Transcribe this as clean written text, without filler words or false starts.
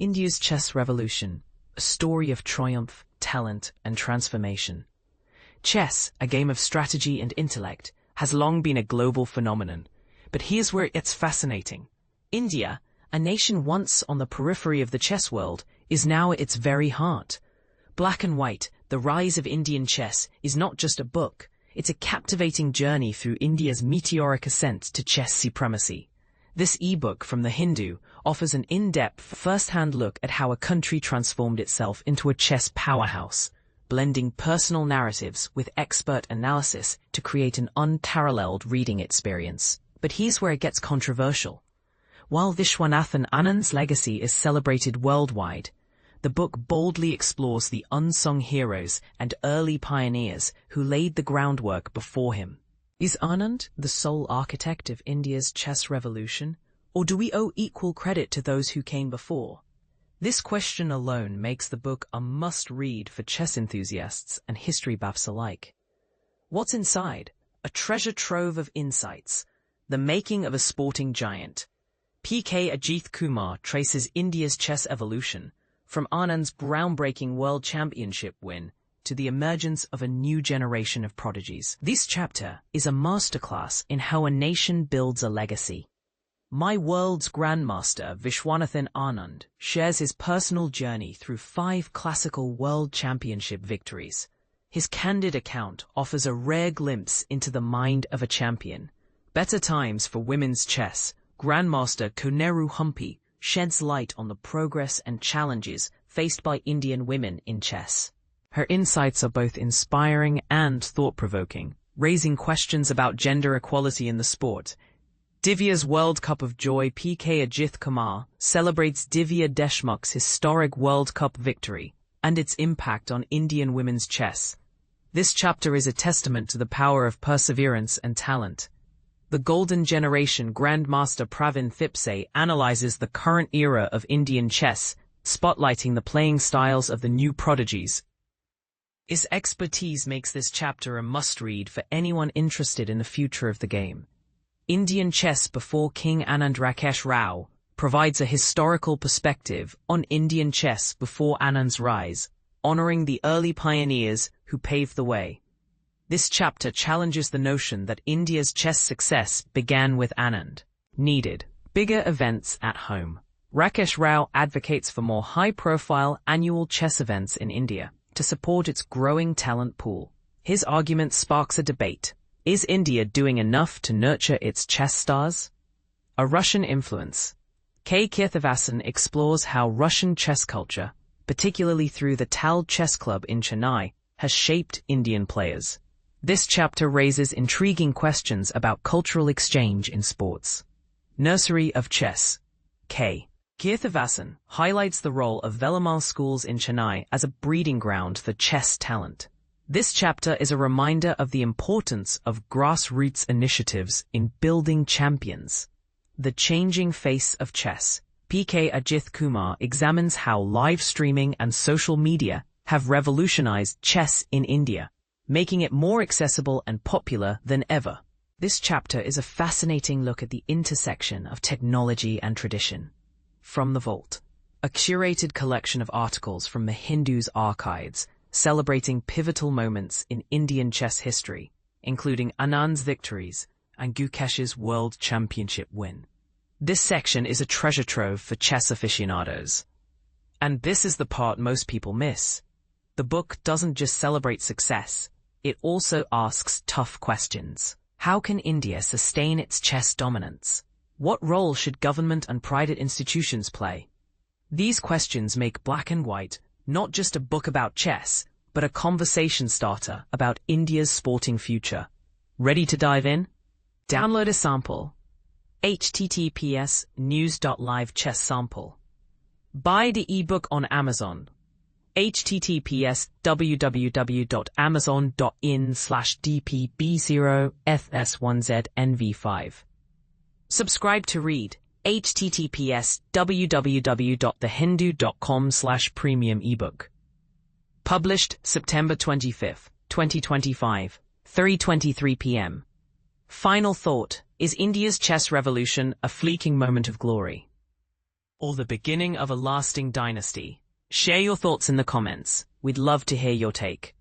India's chess revolution, a story of triumph, talent, and transformation. Chess, a game of strategy and intellect, has long been a global phenomenon. But here's where it's fascinating. India, a nation once on the periphery of the chess world, is now at its very heart. Black and White, The Rise of Indian Chess is not just a book, it's a captivating journey through India's meteoric ascent to chess supremacy. This ebook from The Hindu offers an in-depth, first-hand look at how a country transformed itself into a chess powerhouse, blending personal narratives with expert analysis to create an unparalleled reading experience. But here's where it gets controversial. While Vishwanathan Anand's legacy is celebrated worldwide, the book boldly explores the unsung heroes and early pioneers who laid the groundwork before him. Is Anand the sole architect of India's chess revolution, or do we owe equal credit to those who came before? This question alone makes the book a must-read for chess enthusiasts and history buffs alike. What's inside? A treasure trove of insights. The making of a sporting giant. P.K. Ajith Kumar traces India's chess evolution, from Anand's groundbreaking world championship win to the emergence of a new generation of prodigies. This chapter is a masterclass in how a nation builds a legacy. My World's Grandmaster Vishwanathan Anand shares his personal journey through 5 classical world championship victories. His candid account offers a rare glimpse into the mind of a champion. Better Times for Women's Chess, Grandmaster Koneru Humpy sheds light on the progress and challenges faced by Indian women in chess. Her insights are both inspiring and thought-provoking, raising questions about gender equality in the sport. Divya's World Cup of Joy P.K. Ajith Kumar celebrates Divya Deshmukh's historic World Cup victory and its impact on Indian women's chess. This chapter is a testament to the power of perseverance and talent. The Golden Generation Grandmaster Pravin Thipse analyzes the current era of Indian chess, spotlighting the playing styles of the new prodigies. His expertise makes this chapter a must-read for anyone interested in the future of the game. Indian Chess Before King Anand Rakesh Rao provides a historical perspective on Indian chess before Anand's rise, honoring the early pioneers who paved the way. This chapter challenges the notion that India's chess success began with Anand. Needed bigger events at home. Rakesh Rao advocates for more high-profile annual chess events in India to support its growing talent pool. His argument sparks a debate. Is India doing enough to nurture its chess stars? A Russian influence. K. Kirthivasan explores how Russian chess culture, particularly through the Tal Chess Club in Chennai, has shaped Indian players. This chapter raises intriguing questions about cultural exchange in sports. Nursery of Chess. K. Kirthivasan highlights the role of Velamal schools in Chennai as a breeding ground for chess talent. This chapter is a reminder of the importance of grassroots initiatives in building champions. The Changing Face of Chess. P.K. Ajith Kumar examines how live streaming and social media have revolutionized chess in India, making it more accessible and popular than ever. This chapter is a fascinating look at the intersection of technology and tradition. From the Vault, a curated collection of articles from the Hindu's archives, celebrating pivotal moments in Indian chess history, including Anand's victories and Gukesh's World Championship win. This section is a treasure trove for chess aficionados. And this is the part most people miss. The book doesn't just celebrate success, it also asks tough questions. How can India sustain its chess dominance? What role should government and private institutions play? These questions make Black and White not just a book about chess, but a conversation starter about India's sporting future. Ready to dive in? Download a sample. https://news.live chess sample. Buy the ebook on Amazon. https://www.amazon.in/dpb0fs1znv5. Subscribe to read. https://www.thehindu.com/premium ebook. Published September 25, 2025, 3:23 p.m. Final thought. Is India's chess revolution a fleeting moment of glory? or the beginning of a lasting dynasty? Share your thoughts in the comments. We'd love to hear your take.